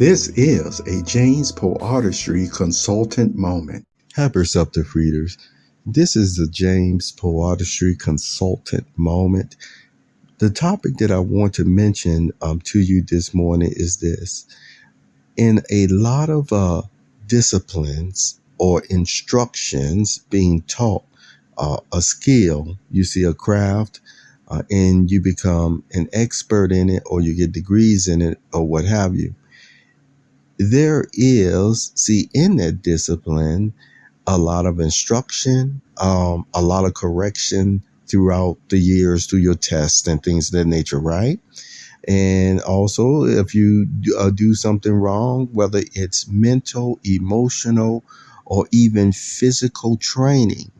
This is a James Poeartistry consultant moment. Hi, Perceptive readers. This is the James Poeartistry consultant moment. The topic that I want to mention to you this morning is this. In a lot of disciplines or instructions being taught, a skill, you see a craft, and you become an expert in it, or you get degrees in it, or what have you. There is, in that discipline, a lot of instruction, a lot of correction throughout the years through your tests and things of that nature, right? And also, if you do something wrong, whether it's mental, emotional, or even physical training,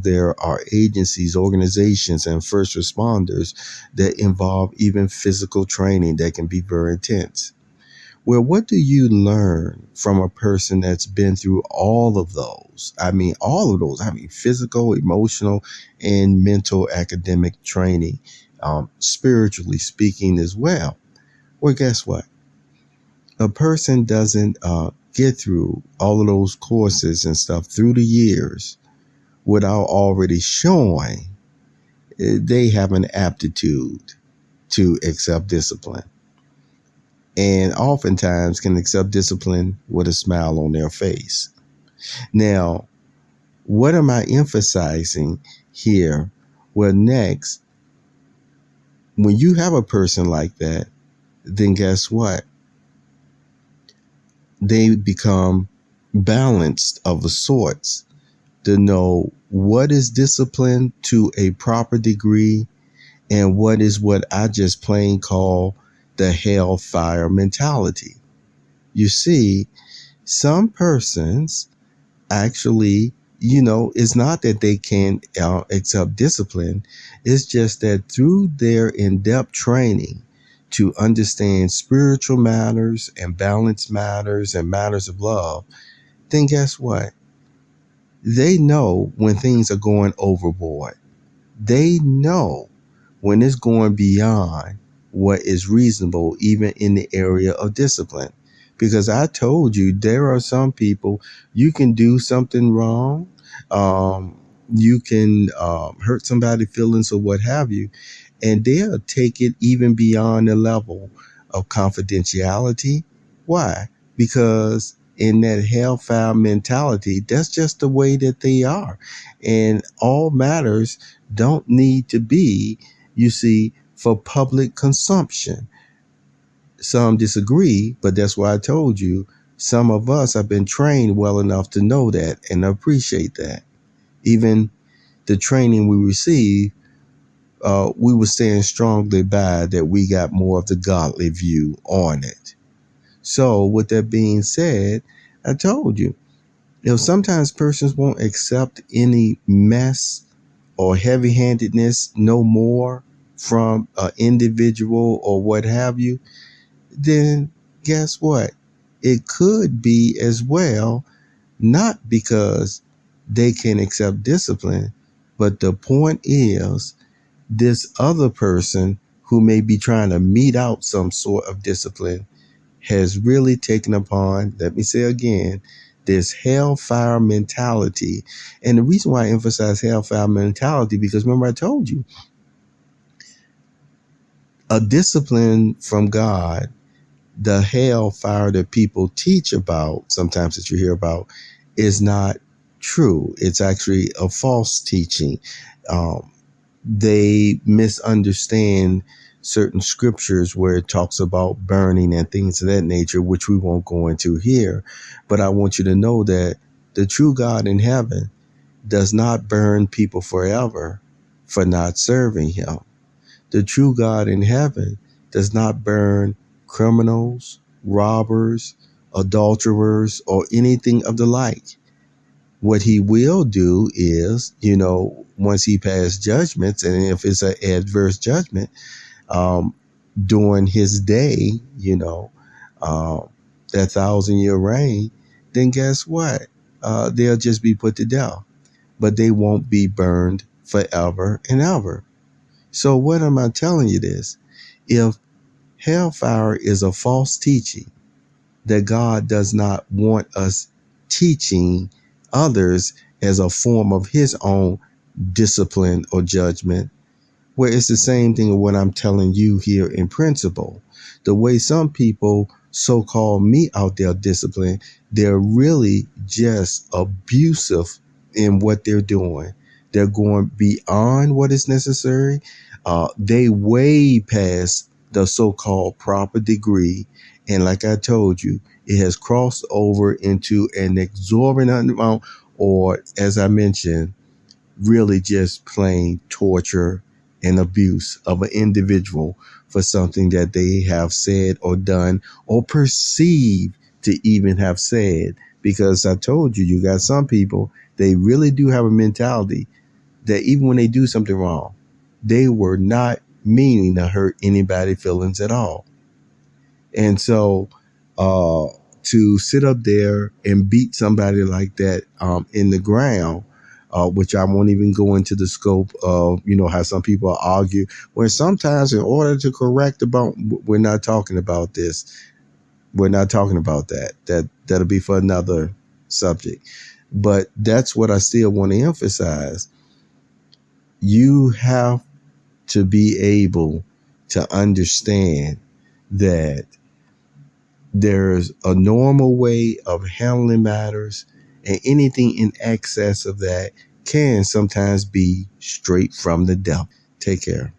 there are agencies, organizations, and first responders that involve even physical training that can be very intense. Well, what do you learn from a person that's been through all of those? Physical, emotional, and mental academic training, spiritually speaking as well. Well, guess what? A person doesn't get through all of those courses and stuff through the years without already showing they have an aptitude to accept discipline. And oftentimes can accept discipline with a smile on their face. Now, what am I emphasizing here? Well, next, when you have a person like that, then guess what? They become balanced of the sorts to know what is discipline to a proper degree and what is what I just plain call the hellfire mentality. You see, some persons actually, it's not that they can't accept discipline. It's just that through their in-depth training to understand spiritual matters and balance matters and matters of love, then guess what? They know when things are going overboard. They know when it's going beyond what is reasonable, even in the area of discipline. Because I told you, there are some people, you can do something wrong. You can hurt somebody's feelings or what have you. And they'll take it even beyond the level of confidentiality. Why? Because in that hellfire mentality, that's just the way that they are. And all matters don't need to be, for public consumption. Some disagree, but that's why I told you, some of us have been trained well enough to know that and appreciate that. Even the training we receive, we were stand strongly by that we got more of the godly view on it. So with that being said, I told you, sometimes persons won't accept any mess or heavy-handedness no more from an individual or what have you, then guess what? It could be as well, not because they can accept discipline, but the point is this other person who may be trying to mete out some sort of discipline has really taken upon, let me say again, this hellfire mentality. And the reason why I emphasize hellfire mentality, because remember I told you, a discipline from God, the hellfire that people teach about, sometimes that you hear about, is not true. It's actually a false teaching. They misunderstand certain scriptures where it talks about burning and things of that nature, which we won't go into here. But I want you to know that the true God in heaven does not burn people forever for not serving him. The true God in heaven does not burn criminals, robbers, adulterers, or anything of the like. What he will do is, once he passes judgments, and if it's an adverse judgment, during his day, that 1,000-year reign, then guess what? They'll just be put to death, but they won't be burned forever and ever. So what am I telling you this? If Hellfire is a false teaching that God does not want us teaching others as a form of his own discipline or judgment, where it's the same thing of what I'm telling you here in principle. The way some people so-called me out there discipline, they're really just abusive in what they're doing. They're going beyond what is necessary. They way past the so-called proper degree. And like I told you, it has crossed over into an exorbitant amount, or as I mentioned, really just plain torture and abuse of an individual for something that they have said or done or perceived to even have said. Because I told you, you got some people, they really do have a mentality that even when they do something wrong, they were not meaning to hurt anybody's feelings at all. And so to sit up there and beat somebody like that in the ground, which I won't even go into the scope of, how some people argue, where sometimes in order to correct about, we're not talking about this. We're not talking about that. That'll be for another subject. But that's what I still want to emphasize. You have to be able to understand that there's a normal way of handling matters, and anything in excess of that can sometimes be straight from the devil. Take care.